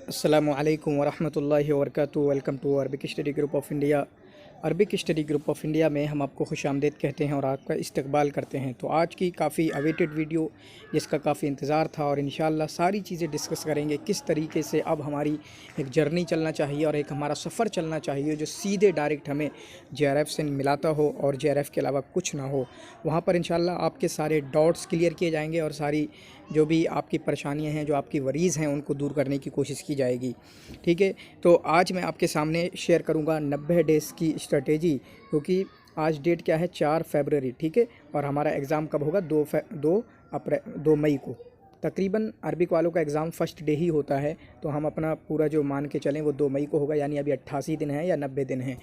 अस्सलामुअलैकुम वरहमतुल्लाहि वबरकातुहू। Welcome to Arabic study group of India. Arabic study group of India में हम आपको खुशामदीद कहते हैं और आपका इस्तकबाल करते हैं। तो आज की काफ़ी अवेटेड वीडियो जिसका काफ़ी इंतज़ार था और इंशाअल्लाह सारी चीज़ें डिस्कस करेंगे किस तरीके से अब हमारी एक जर्नी चलना चाहिए और एक हमारा सफ़र चलना चाहिए जो सीधे डायरेक्ट हमें JRF से मिलाता हो और JRF के अलावा कुछ ना हो। वहाँ पर इंशाअल्लाह आपके सारे डाउट्स क्लियर किए जाएंगे और सारी जो भी आपकी परेशानियां हैं, जो आपकी वरीज़ हैं, उनको दूर करने की कोशिश की जाएगी। ठीक है, तो आज मैं आपके सामने शेयर करूंगा 90 डेज़ की स्ट्रेटेजी, क्योंकि आज डेट क्या है 4 फरवरी। ठीक है, और हमारा एग्ज़ाम कब होगा 2 मई को। तकरीबन अरबिक वालों का एग्ज़ाम फ़र्स्ट डे ही होता है, तो हम अपना पूरा जो मान के चलें वो 2 मई को होगा, यानी अभी 88 दिन है या 90 दिन है।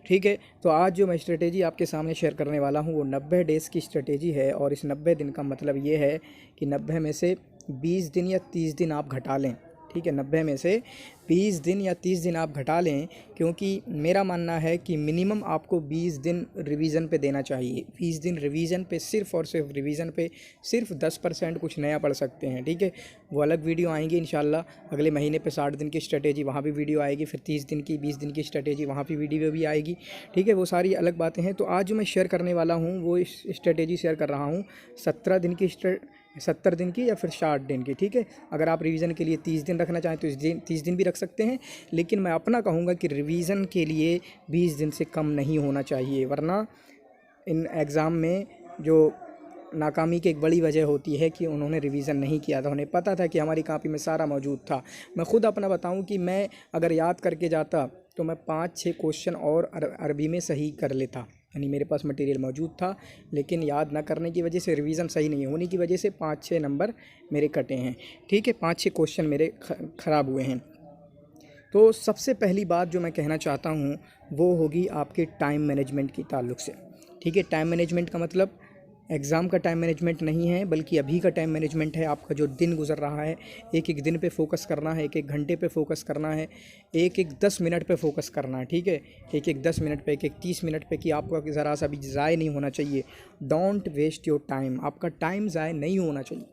ठीक है, तो आज जो मैं स्ट्रेटेजी आपके सामने शेयर करने वाला हूँ वो 90 डेज़ की स्ट्रेटेजी है। और इस 90 दिन का मतलब ये है कि 90 में से 20 दिन या 30 दिन आप घटा लें। ठीक है, 90 में से 20 दिन या 30 दिन आप घटा लें, क्योंकि मेरा मानना है कि मिनिमम आपको 20 दिन रिवीज़न पे देना चाहिए। 20 दिन रिवीज़न पे, सिर्फ़ और सिर्फ रिवीज़न पे सिर्फ 10% कुछ नया पढ़ सकते हैं। ठीक है, वो अलग वीडियो आएंगी इंशाल्लाह। अगले महीने पे 60 दिन की स्ट्रेटेजी, वहाँ भी वीडियो आएगी। फिर 30 दिन की, 20 दिन की स्ट्रेटेजी, वहाँ भी वीडियो भी आएगी। ठीक है, वो सारी अलग बातें हैं। तो आज जो मैं शेयर करने वाला हूँ वो स्ट्रेटेजी शेयर कर रहा हूँ 70 दिन की या फिर 60 दिन की। ठीक है, अगर आप रिवीज़न के लिए 30 दिन रखना चाहें तो 30 दिन भी रख सकते हैं, लेकिन मैं अपना कहूँगा कि रिवीज़न के लिए 20 दिन से कम नहीं होना चाहिए, वरना इन एग्ज़ाम में जो नाकामी की एक बड़ी वजह होती है कि उन्होंने रिवीज़न नहीं किया था। उन्हें पता था कि हमारी कॉपी में सारा मौजूद था। मैं ख़ुद अपना बताऊं कि मैं अगर याद करके जाता तो मैं 5-6 क्वेश्चन और अरबी में सही कर लेता, यानी मेरे पास मटेरियल मौजूद था, लेकिन याद ना करने की वजह से, रिवीज़न सही नहीं होने की वजह से 5-6 नंबर मेरे कटे हैं। ठीक है, 5-6 क्वेश्चन मेरे ख़राब हुए हैं। तो सबसे पहली बात जो मैं कहना चाहता हूँ वो होगी आपके टाइम मैनेजमेंट की ताल्लुक़ से। ठीक है, टाइम मैनेजमेंट का मतलब एग्ज़ाम का टाइम मैनेजमेंट नहीं है, बल्कि अभी का टाइम मैनेजमेंट है। आपका जो दिन गुजर रहा है, एक एक दिन पे फोकस करना है, एक एक घंटे पे फोकस करना है, एक एक 10 मिनट पे फोकस करना है। ठीक है, एक एक 10 मिनट पे, एक एक 30 मिनट पे, कि आपका ज़रा सा भी ज़ाय नहीं होना चाहिए। Don't waste your time. आपका टाइम ज़ाय नहीं होना चाहिए,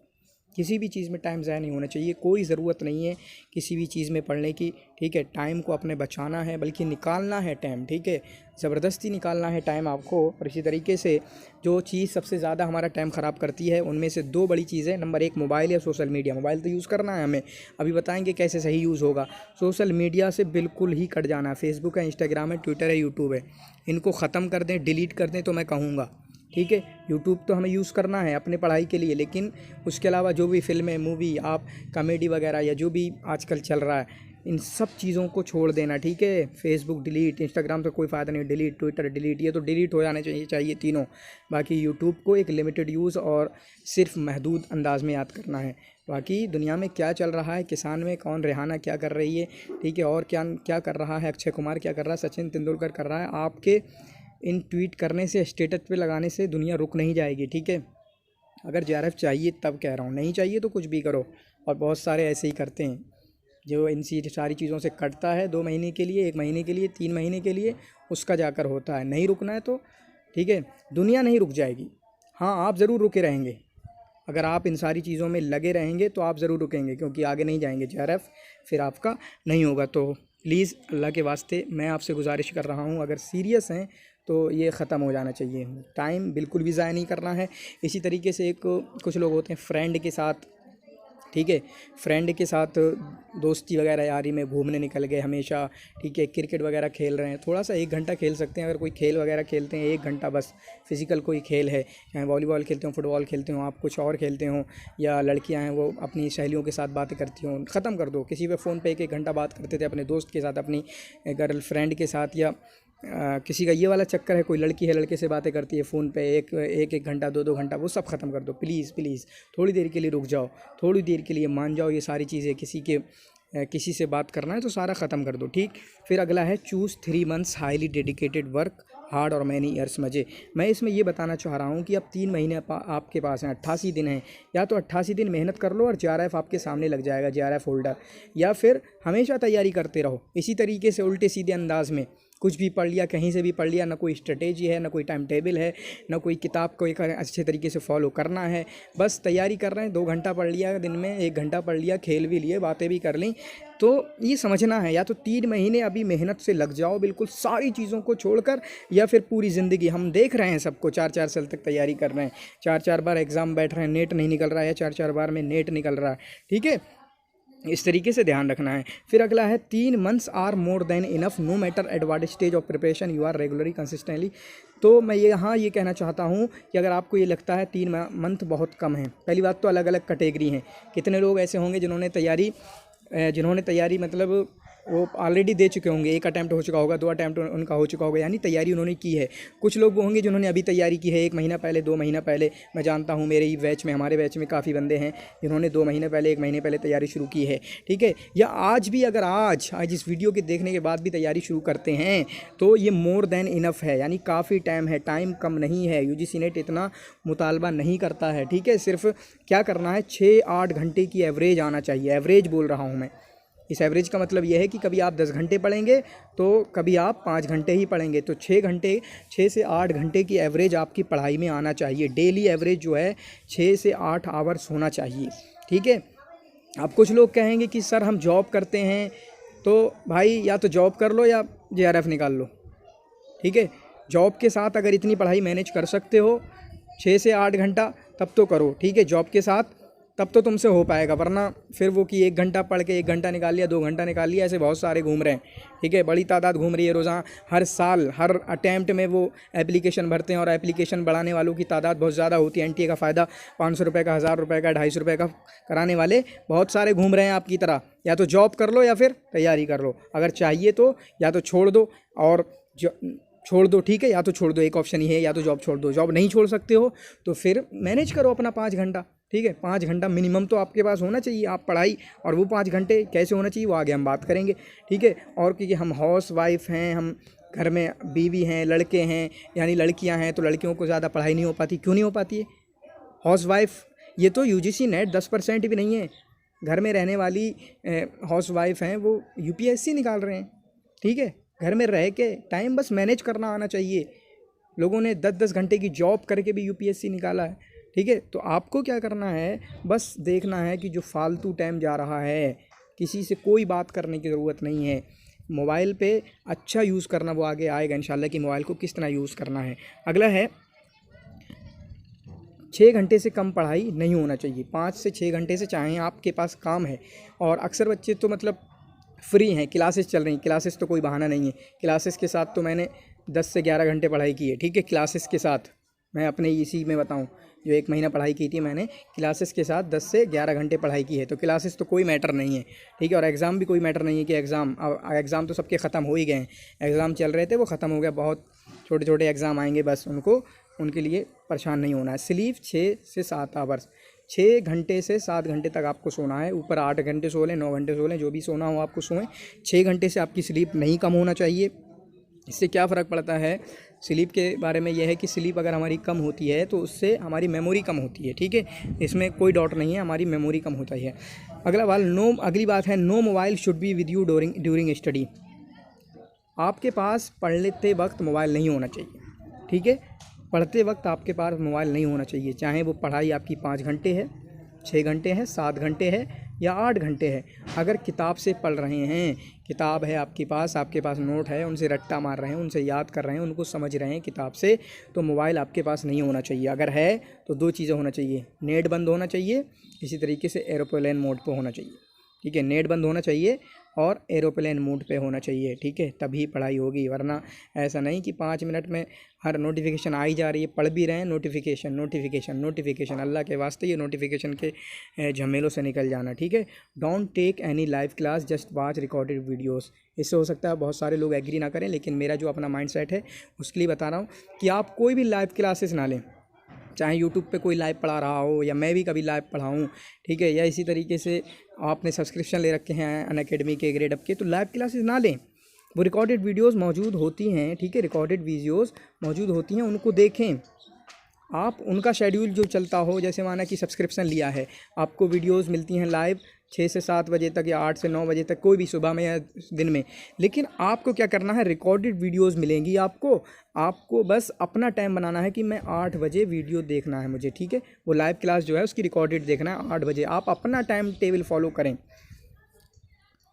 किसी भी चीज़ में टाइम ज़ाया नहीं होना चाहिए। कोई ज़रूरत नहीं है किसी भी चीज़ में पढ़ने की। ठीक है, टाइम को अपने बचाना है, बल्कि निकालना है टाइम। ठीक है, ज़बरदस्ती निकालना है टाइम आपको। और इसी तरीके से जो चीज़ सबसे ज़्यादा हमारा टाइम ख़राब करती है उनमें से 2 बड़ी चीज़ें, नंबर 1 मोबाइल या सोशल मीडिया। मोबाइल तो यूज़ करना है हमें, अभी बताएंगे कैसे सही यूज़ होगा। सोशल मीडिया से बिल्कुल ही कट जाना है। फेसबुक है, इंस्टाग्राम है, ट्विटर है, यूट्यूब है, इनको ख़त्म कर दें, डिलीट कर दें तो मैं कहूँगा। ठीक है, यूट्यूब तो हमें यूज़ करना है अपने पढ़ाई के लिए, लेकिन उसके अलावा जो भी फिल्में, मूवी, आप कॉमेडी वगैरह या जो भी आजकल चल रहा है, इन सब चीज़ों को छोड़ देना। ठीक है, फेसबुक डिलीट, इंस्टाग्राम से कोई फ़ायदा नहीं, डिलीट, ट्विटर डिलीट, ये तो डिलीट हो जाने चाहिए तीनों। बाकी यूट्यूब को एक लिमिटेड यूज़ और सिर्फ महदूद अंदाज में याद करना है। बाकी दुनिया में क्या चल रहा है, किसान में कौन, रेहाना क्या कर रही है, ठीक है, और क्या क्या कर रहा है, अक्षय कुमार क्या कर रहा है, सचिन तेंदुलकर कर रहा है, आपके इन ट्वीट करने से, स्टेटस पे लगाने से दुनिया रुक नहीं जाएगी। ठीक है, अगर JRF चाहिए तब कह रहा हूँ, नहीं चाहिए तो कुछ भी करो। और बहुत सारे ऐसे ही करते हैं जो इन सारी चीज़ों से कटता है 2 महीने के लिए, 1 महीने के लिए, 3 महीने के लिए, उसका जाकर होता है। नहीं रुकना है तो ठीक है, दुनिया नहीं रुक जाएगी। हाँ, आप ज़रूर रुके रहेंगे। अगर आप इन सारी चीज़ों में लगे रहेंगे तो आप ज़रूर रुकेंगे, क्योंकि आगे नहीं जाएंगे JRF, फिर आपका नहीं होगा। तो प्लीज़ अल्लाह के वास्ते मैं आपसे गुजारिश कर रहा हूँ, अगर सीरियस हैं तो ये ख़त्म हो जाना चाहिए। टाइम बिल्कुल भी ज़ाया नहीं करना है। इसी तरीके से कुछ लोग होते हैं फ्रेंड के साथ, ठीक है, फ्रेंड के साथ दोस्ती वगैरह यारी में घूमने निकल गए हमेशा। ठीक है, क्रिकेट वगैरह खेल रहे हैं, थोड़ा सा 1 घंटा खेल सकते हैं। अगर कोई खेल वगैरह खेलते हैं 1 घंटा बस, फिज़िकल कोई खेल है, चाहे वॉलीबॉल खेलते हो, फुटबॉल खेलते हो, आप कुछ और खेलते हो, या लड़कियां हैं वो अपनी सहेलियों के साथ बातें करती हों, ख़त्म कर दो। किसी पे फ़ोन पे 1-1 घंटा बात करते थे अपने दोस्त के साथ, अपनी गर्लफ्रेंड के साथ, या किसी का ये वाला चक्कर है, कोई लड़की है लड़के से बातें करती है फ़ोन पे एक घंटा, 2-2 घंटा, वो सब ख़त्म कर दो प्लीज़ प्लीज़। थोड़ी देर के लिए रुक जाओ, थोड़ी देर के लिए मान जाओ। ये सारी चीज़ें किसी से बात करना है तो सारा ख़त्म कर दो। ठीक, फिर अगला है choose 3 months highly dedicated work hard और मैनी ईयर्स मज़े। मैं इसमें ये बताना चाह रहा हूँ कि अब 3 महीने आपके पास हैं, 88 दिन हैं। या तो 88 दिन मेहनत कर लो और JRF आपके सामने लग जाएगा, JRF होल्डर, या फिर हमेशा तैयारी करते रहो इसी तरीके से उल्टे सीधे अंदाज में। कुछ भी पढ़ लिया, कहीं से भी पढ़ लिया, ना कोई स्ट्रेटेजी है, ना कोई टाइम टेबल है, ना कोई किताब को एक अच्छे तरीके से फॉलो करना है। बस तैयारी कर रहे हैं, 2 घंटा पढ़ लिया दिन में, 1 घंटा पढ़ लिया, खेल भी लिए, बातें भी कर लीं। तो ये समझना है, या तो 3 महीने अभी मेहनत से लग जाओ बिल्कुल सारी चीज़ों को छोड़कर, या फिर पूरी ज़िंदगी। हम देख रहे हैं सबको 4-4 साल तक तैयारी कर रहे हैं, 4-4 बार एग्ज़ाम बैठ रहे हैं, नेट नहीं निकल रहा है, 4-4 बार में नेट निकल रहा है। ठीक है, इस तरीके से ध्यान रखना है। फिर अगला है 3 months are more than enough no matter at what stage of preparation you are regularly consistently. तो मैं यहाँ ये कहना चाहता हूँ कि अगर आपको ये लगता है 3 मंथ बहुत कम है, पहली बात तो अलग अलग कैटेगरी हैं। कितने लोग ऐसे होंगे जिन्होंने तैयारी मतलब वो ऑलरेडी दे चुके होंगे, 1 अटैम्प्ट हो चुका होगा, 2 अटैम्प्ट उनका हो चुका होगा, यानी तैयारी उन्होंने की है। कुछ लोग वो होंगे जिन्होंने अभी तैयारी की है, 1 महीना पहले, 2 महीना पहले। मैं जानता हूँ मेरे ही बैच में, हमारे बैच में काफ़ी बंदे हैं जिन्होंने 2 महीने पहले, 1 महीने पहले तैयारी शुरू की है। ठीक है, या आज भी अगर आज इस वीडियो के देखने के बाद भी तैयारी शुरू करते हैं तो ये मोर देन इनफ है, यानी काफ़ी टाइम है, टाइम कम नहीं है। UGC नेट इतना मुतालबा नहीं करता है। ठीक है, सिर्फ क्या करना है, 6-8 घंटे की एवरेज आना चाहिए। एवरेज बोल रहा हूँ मैं। इस एवरेज का मतलब यह है कि कभी आप 10 घंटे पढ़ेंगे तो कभी आप 5 घंटे ही पढ़ेंगे। तो 6 से 8 घंटे की एवरेज आपकी पढ़ाई में आना चाहिए। डेली एवरेज जो है 6 से 8 आवर्स होना चाहिए। ठीक है, अब कुछ लोग कहेंगे कि सर हम जॉब करते हैं, तो भाई या तो जॉब कर लो या JRF निकाल लो। ठीक है, जॉब के साथ अगर इतनी पढ़ाई मैनेज कर सकते हो 6 से 8 घंटा, तब तो करो। ठीक है, जॉब के साथ तब तो तुमसे हो पाएगा, वरना फिर वो कि 1 घंटा पढ़ के 1 घंटा निकाल लिया, 2 घंटा निकाल लिया, ऐसे बहुत सारे घूम रहे हैं। ठीक है, बड़ी तादाद घूम रही है रोज़ाना, हर साल हर अटैम्प्ट में वो एप्लीकेशन भरते हैं, और एप्लीकेशन बढ़ाने वालों की तादाद बहुत ज़्यादा होती है। NTA का फ़ायदा 500 रुपये का, 1000 रुपये का, 250 रुपये का कराने वाले बहुत सारे घूम रहे हैं आपकी तरह। या तो जॉब कर लो या फिर तैयारी कर लो। अगर चाहिए तो या तो छोड़ दो और छोड़ दो। ठीक है, या तो छोड़ दो, एक ऑप्शन ही है, या तो जॉब छोड़ दो। जॉब नहीं छोड़ सकते हो तो फिर मैनेज करो अपना 5 घंटा। ठीक है, 5 घंटा मिनिमम तो आपके पास होना चाहिए, आप पढ़ाई। और वो 5 घंटे कैसे होना चाहिए वो आगे हम बात करेंगे। ठीक है, और क्योंकि हम हाउस वाइफ हैं, हम घर में बीवी हैं, लड़के हैं, यानी लड़कियां हैं, तो लड़कियों को ज़्यादा पढ़ाई नहीं हो पाती। क्यों नहीं हो पाती है? हाउस वाइफ, ये तो UGC नेट 10% भी नहीं है। घर में रहने वाली हाउस वाइफ हैं, वो UPSC निकाल रहे हैं। ठीक है, घर में रह के टाइम बस मैनेज करना आना चाहिए। लोगों ने 10-10 घंटे की जॉब करके भी UPSC निकाला है। ठीक है, तो आपको क्या करना है, बस देखना है कि जो फालतू टाइम जा रहा है, किसी से कोई बात करने की ज़रूरत नहीं है। मोबाइल पे अच्छा यूज़ करना, वो आगे आएगा इंशाल्लाह कि मोबाइल को किस तरह यूज़ करना है। अगला है 6 घंटे से कम पढ़ाई नहीं होना चाहिए। 5 से 6 घंटे से, चाहे आपके पास काम है। और अक्सर बच्चे तो मतलब फ्री हैं, क्लासेस चल रही, क्लासेस तो कोई बहाना नहीं है। क्लासेस के साथ तो मैंने 10 से 11 घंटे पढ़ाई की है। ठीक है, क्लासेस के साथ मैं अपने इसी में बताऊं, जो 1 महीना पढ़ाई की थी मैंने, क्लासेस के साथ 10 से 11 घंटे पढ़ाई की है। तो क्लासेस तो कोई मैटर नहीं है। ठीक है, और एग्ज़ाम भी कोई मैटर नहीं है कि एग्ज़ाम तो सबके ख़त्म हो ही गए हैं। एग्ज़ाम चल रहे थे, वो ख़त्म हो गया। बहुत छोटे छोटे एग्ज़ाम आएंगे, बस उनके लिए परेशान नहीं होना है। स्लीप 6 से 7 आवर्स, 6 घंटे से 7 घंटे तक आपको सोना है। ऊपर 8 घंटे सो लें, 9 घंटे सो लें, जो भी सोना हो आपको सोएं। 6 घंटे से आपकी स्लीप नहीं कम होना चाहिए। इससे क्या फ़र्क पड़ता है स्लीप के बारे में, यह है कि स्लीप अगर हमारी कम होती है तो उससे हमारी मेमोरी कम होती है। ठीक है, इसमें कोई डाउट नहीं है, हमारी मेमोरी कम होता है। अगली बात है, no mobile should be with you during study. आपके पास पढ़ते वक्त मोबाइल नहीं होना चाहिए। ठीक है, पढ़ते वक्त आपके पास मोबाइल नहीं होना चाहिए, चाहे वो पढ़ाई आपकी 5 घंटे है, 6 घंटे है, 7 घंटे है या 8 घंटे है। अगर किताब से पढ़ रहे हैं, किताब है आपके पास नोट है, उनसे रट्टा मार रहे हैं, उनसे याद कर रहे हैं, उनको समझ रहे हैं किताब से, तो मोबाइल आपके पास नहीं होना चाहिए। अगर है तो 2 चीज़ें होना चाहिए, नेट बंद होना चाहिए, इसी तरीके से एरोप्लेन मोड पर होना चाहिए। ठीक है, नेट बंद होना चाहिए और एरोप्लेन मोड पे होना चाहिए। ठीक है, तभी पढ़ाई होगी, वरना ऐसा नहीं कि 5 मिनट में हर नोटिफिकेशन आई जा रही है, पढ़ भी रहे हैं, नोटिफिकेशन। अल्लाह के वास्ते ये नोटिफिकेशन के झमेलों से निकल जाना। ठीक है, don't take any live class, just watch recorded videos. इससे हो सकता है बहुत सारे लोग एग्री ना करें, लेकिन मेरा जो अपना माइंड सेट है उसके लिए बता रहा हूँ कि आप कोई भी लाइव क्लासेस ना लें, चाहे यूट्यूब पे कोई लाइव पढ़ा रहा हो या मैं भी कभी लाइव पढ़ाऊँ। ठीक है, या इसी तरीके से आपने सब्सक्रिप्शन ले रखे हैं अनअकैडमी के, ग्रेड अप के, तो लाइव क्लासेस ना लें। वो रिकॉर्डेड वीडियोस मौजूद होती हैं। ठीक है, रिकॉर्डेड वीडियोस मौजूद होती हैं, उनको देखें। आप उनका शेड्यूल जो चलता हो, जैसे माना कि सब्सक्रिप्शन लिया है, आपको वीडियोस मिलती हैं लाइव 6 से 7 बजे तक या 8 से 9 बजे तक, कोई भी सुबह में या दिन में। लेकिन आपको क्या करना है, रिकॉर्डेड वीडियोस मिलेंगी आपको बस अपना टाइम बनाना है कि मैं 8 बजे वीडियो देखना है मुझे, ठीक है। वो लाइव क्लास जो है उसकी रिकॉर्डेड देखना है 8 बजे। आप अपना टाइम टेबल फॉलो करें,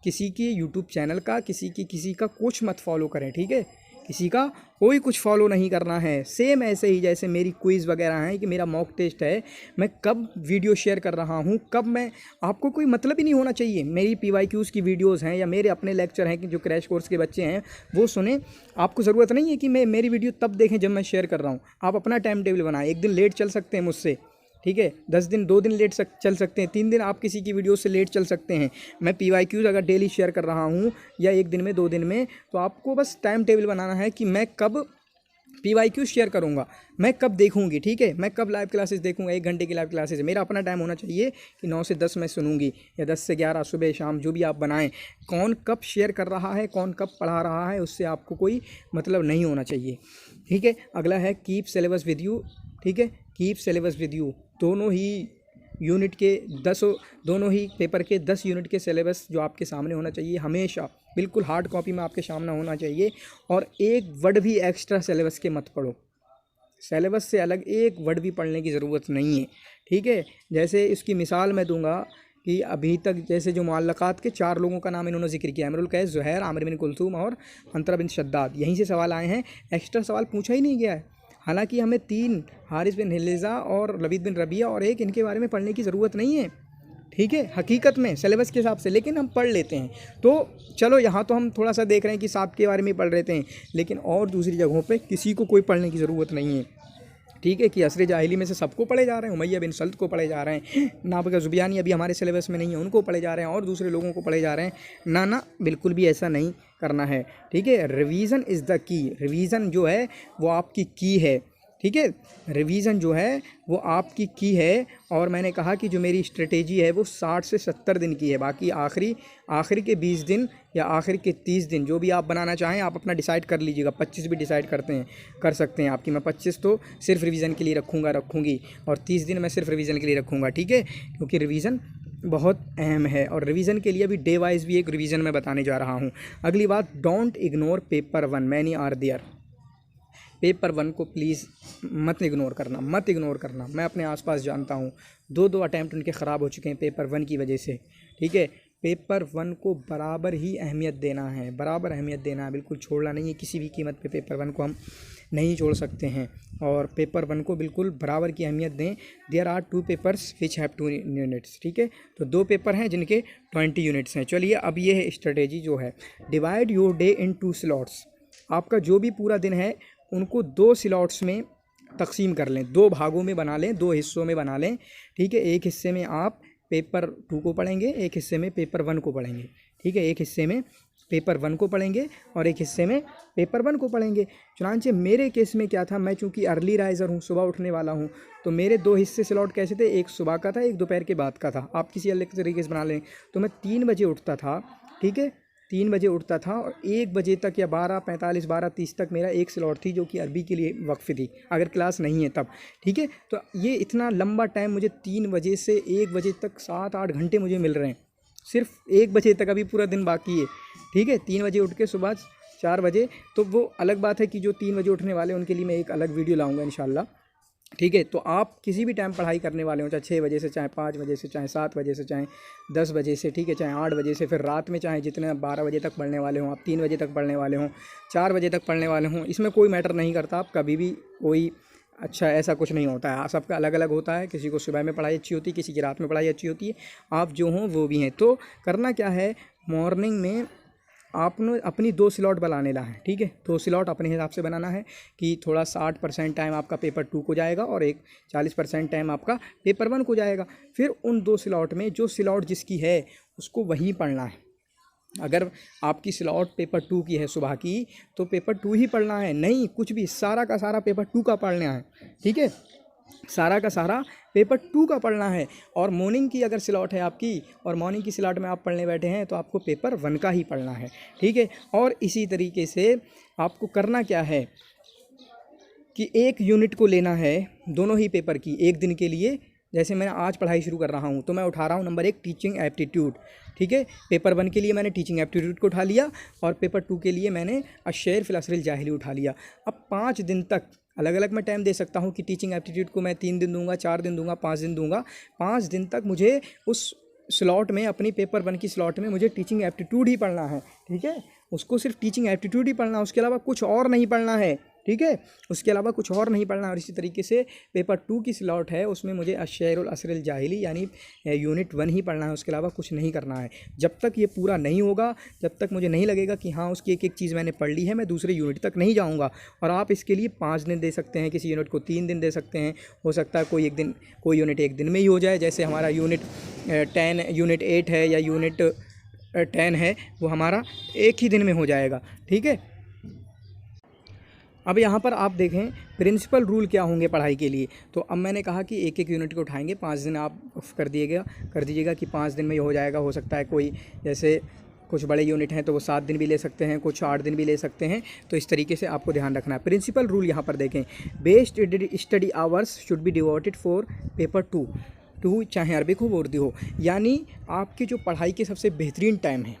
किसी की यूट्यूब चैनल का, किसी का कुछ मत फॉलो करें, ठीक है। किसी का कोई कुछ फॉलो नहीं करना है। सेम ऐसे ही जैसे मेरी क्विज़ वगैरह हैं कि मेरा मॉक टेस्ट है, मैं कब वीडियो शेयर कर रहा हूँ, कब मैं, आपको कोई मतलब ही नहीं होना चाहिए। मेरी PYQs की वीडियोस हैं या मेरे अपने लेक्चर हैं कि जो क्रैश कोर्स के बच्चे हैं वो सुने। आपको ज़रूरत नहीं है कि मेरी वीडियो तब देखें जब मैं शेयर कर रहा हूँ। आप अपना टाइम टेबल बनाएं। एक दिन लेट चल सकते हैं मुझसे, ठीक है, 10 दिन, 2 दिन लेट चल सकते हैं, 3 दिन आप किसी की वीडियो से लेट चल सकते हैं। मैं PYQs अगर डेली शेयर कर रहा हूँ या 1 दिन में, 2 दिन में, तो आपको बस टाइम टेबल बनाना है कि मैं कब PYQs शेयर करूँगा, मैं कब देखूँगी, ठीक है, मैं कब लाइव क्लासेस देखूँगा। 1 घंटे की लाइव क्लासेस है, मेरा अपना टाइम होना चाहिए कि 9 से 10 मैं सुनूंगी या 10 से 11 सुबह शाम, जो भी आप बनाएं। कौन कब शेयर कर रहा है, कौन कब पढ़ा रहा है, उससे आपको कोई मतलब नहीं होना चाहिए, ठीक है। अगला है कीप सिलेबस विद यू, ठीक है, कीप सिलेबस विद यू। दोनों ही यूनिट के 10, दोनों ही पेपर के 10 यूनिट के सिलेबस जो आपके सामने होना चाहिए, हमेशा बिल्कुल हार्ड कॉपी में आपके सामने होना चाहिए। और एक वर्ड भी एक्स्ट्रा सिलेबस के मत पढ़ो, सिलेबस से अलग एक वर्ड भी पढ़ने की ज़रूरत नहीं है, ठीक है। जैसे इसकी मिसाल मैं दूंगा कि अभी तक जैसे जो मुअल्लक़ात के 4 लोगों का नाम इन्होंने जिक्र किया, इमरुल कैस, ज़ुहैर, आमिर बिन कुलसूम और अंतरा बिन शद्दाद, यहीं से सवाल आए हैं, एक्स्ट्रा सवाल पूछा ही नहीं गया है। हालांकि हमें 3 हारिस बिन हिल्ज़ा और लबीद बिन रबिया और एक इनके बारे में पढ़ने की ज़रूरत नहीं है, ठीक है, हकीकत में सिलेबस के हिसाब से, लेकिन हम पढ़ लेते हैं। तो चलो यहाँ तो हम थोड़ा सा देख रहे हैं कि साहब के बारे में पढ़ लेते हैं, लेकिन और दूसरी जगहों पे किसी को कोई पढ़ने की ज़रूरत नहीं है, ठीक है। कि असर जाहिली में से सबको पढ़े जा रहे हैं, उमैया बिन सल्त को पढ़े जा रहे हैं, नाबगा ज़ुबियानी अभी हमारे सिलेबस में नहीं है, उनको पढ़े जा रहे हैं, और दूसरे लोगों को पढ़े जा रहे हैं। ना, बिल्कुल भी ऐसा नहीं करना है, ठीक है। Revision is the key, revision जो है वो आपकी की है, ठीक है, रिवीजन जो है वो आपकी की है। और मैंने कहा कि जो मेरी स्ट्रेटेजी है वो 60 से 70 दिन की है। बाकी आखिरी के 20 दिन या आखिर के 30 दिन जो भी आप बनाना चाहें आप अपना डिसाइड कर लीजिएगा। 25 भी डिसाइड कर सकते हैं आपकी। मैं 25 तो सिर्फ रिवीजन के लिए रखूँगी और 30 दिन मैं सिर्फ रिवीजन के लिए रखूँगा, ठीक है, क्योंकि रिवीजन बहुत अहम है। और रिवीजन के लिए भी डे वाइज भी एक रिवीजन मैं बताने जा रहा हूँ। अगली बात, don't ignore paper 1, many are there. Paper 1 को प्लीज़ मत इग्नोर करना। मैं अपने आसपास जानता हूँ 2 अटैम्प्ट उनके ख़राब हो चुके हैं पेपर 1 की वजह से, ठीक है। पेपर 1 को बराबर ही अहमियत देना है, बिल्कुल छोड़ना नहीं है किसी भी कीमत पे। पेपर 1 को हम नहीं छोड़ सकते हैं और पेपर 1 को बिल्कुल बराबर की अहमियत दें। There are 2 papers which have 2 units, ठीक है, तो 2 पेपर हैं जिनके 20 यूनिट्स हैं। चलिए अब ये है स्ट्रेटेजी जो है, divide your day in 2 slots. आपका जो भी पूरा दिन है उनको 2 स्लॉट्स में तकसीम कर लें, 2 भागों में बना लें, 2 हिस्सों में बना लें, ठीक है। एक हिस्से में आप पेपर 2 को पढ़ेंगे, एक हिस्से में पेपर 1 को पढ़ेंगे, ठीक है। एक हिस्से में पेपर 1 को पढ़ेंगे और एक हिस्से में पेपर 1 को पढ़ेंगे। चुनांचे मेरे केस में क्या था, मैं चूँकि अर्ली राइज़र हूँ, सुबह उठने वाला हूँ, तो मेरे 2 हिस्से स्लॉट कैसे थे, एक सुबह का था, एक दोपहर के बाद का था। आप किसी अलग तरीके से बना लें। तो मैं 3 बजे उठता था, ठीक है, 3 बजे उठता था और 1 बजे तक या 12:45 12:30 तक मेरा एक स्लॉट थी जो कि अरबी के लिए वक्फ थी, अगर क्लास नहीं है तब, ठीक है। तो ये इतना लंबा टाइम मुझे 3 बजे से 1 बजे तक 7-8 घंटे मुझे मिल रहे हैं, सिर्फ 1 बजे तक अभी पूरा दिन बाकी है, ठीक है। 3 बजे उठ के सुबह 4 बजे, तो वो अलग बात है कि जो 3 बजे उठने वाले उनके लिए मैं एक अलग वीडियो लाऊंगा इंशाल्लाह, ठीक है। तो आप किसी भी टाइम पढ़ाई करने वाले हो, चाहे 6 बजे से, चाहे 5 बजे से, चाहे 7 बजे से, चाहे 10 बजे से, ठीक है, चाहे 8 बजे से, फिर रात में चाहे जितने 12 बजे तक पढ़ने वाले हों, आप 3 बजे तक पढ़ने वाले हों, 4 बजे तक पढ़ने वाले हों, इसमें कोई मैटर नहीं करता। आप कभी भी कोई अच्छा ऐसा कुछ नहीं होता है, सबका अलग अलग होता है। किसी को सुबह में पढ़ाई अच्छी होती है, किसी की रात में पढ़ाई अच्छी होती है। आप जो हों वो भी हैं। तो करना क्या है, मॉर्निंग में आपने अपनी 2 स्लॉट बनाने ला है, ठीक है। 2 स्लॉट अपने हिसाब से बनाना है कि थोड़ा 60% टाइम आपका पेपर 2 को जाएगा और एक 40% टाइम आपका पेपर 1 को जाएगा। फिर उन 2 स्लॉट में जो स्लॉट जिसकी है उसको वहीं पढ़ना है। अगर आपकी स्लॉट पेपर 2 की है सुबह की, तो पेपर 2 ही पढ़ना है, नहीं कुछ भी, सारा का सारा पेपर 2 का पढ़ना है, ठीक है, सारा का सारा पेपर 2 का पढ़ना है। और मॉर्निंग की अगर स्लॉट है आपकी और मॉर्निंग की स्लॉट में आप पढ़ने बैठे हैं तो आपको पेपर 1 का ही पढ़ना है, ठीक है। और इसी तरीके से आपको करना क्या है कि एक यूनिट को लेना है दोनों ही पेपर की, एक दिन के लिए जैसे मैं आज पढ़ाई शुरू कर रहा हूँ तो मैं उठा रहा हूँ नंबर 1 टीचिंग एप्टीट्यूड, ठीक है। पेपर 1 के लिए मैंने टीचिंग एप्टीट्यूड को उठा लिया और पेपर 2 के लिए मैंने अश्शेर फिल असरिल जाहिली उठा लिया। अब 5 दिन तक अलग अलग मैं टाइम दे सकता हूँ कि टीचिंग एप्टीट्यूड को मैं 3 दिन दूंगा, 4 दिन दूंगा, 5 दिन दूंगा। 5 दिन तक मुझे उस स्लॉट में, अपनी पेपर 1 की स्लॉट में मुझे टीचिंग एप्टीट्यूड ही पढ़ना है, ठीक है। उसको सिर्फ टीचिंग एप्टीट्यूड ही पढ़ना है, उसके अलावा कुछ और नहीं पढ़ना है, ठीक है। उसके अलावा कुछ और नहीं पढ़ना। और इसी तरीके से पेपर 2 की स्लॉट है, उसमें मुझे अश्शेरुल असरिल जाहिली यानी यूनिट 1 ही पढ़ना है, उसके अलावा कुछ नहीं करना है। जब तक ये पूरा नहीं होगा, जब तक मुझे नहीं लगेगा कि हाँ उसकी एक एक चीज़ मैंने पढ़ ली है, मैं दूसरे यूनिट तक नहीं जाऊँगा। और आप इसके लिए 5 दिन दे सकते हैं, किसी यूनिट को 3 दिन दे सकते हैं। हो सकता है कोई यूनिट 1 दिन में ही हो जाए, जैसे हमारा यूनिट 8 है या यूनिट 10 है, वो हमारा एक ही दिन में हो जाएगा, ठीक है। अब यहाँ पर आप देखें प्रिंसिपल रूल क्या होंगे पढ़ाई के लिए। तो अब मैंने कहा कि एक एक यूनिट को उठाएंगे, 5 दिन आप कर दीजिएगा कि 5 दिन में ये हो जाएगा। हो सकता है कोई जैसे कुछ बड़े यूनिट हैं तो वो 7 दिन भी ले सकते हैं, कुछ 8 दिन भी ले सकते हैं। तो इस तरीके से आपको ध्यान रखना है। प्रिंसिपल रूल यहाँ पर देखें, best study hours should be devoted for paper 2 चाहे अरबिक हो उर्दू हो। यानी आपकी जो पढ़ाई के सबसे बेहतरीन टाइम है,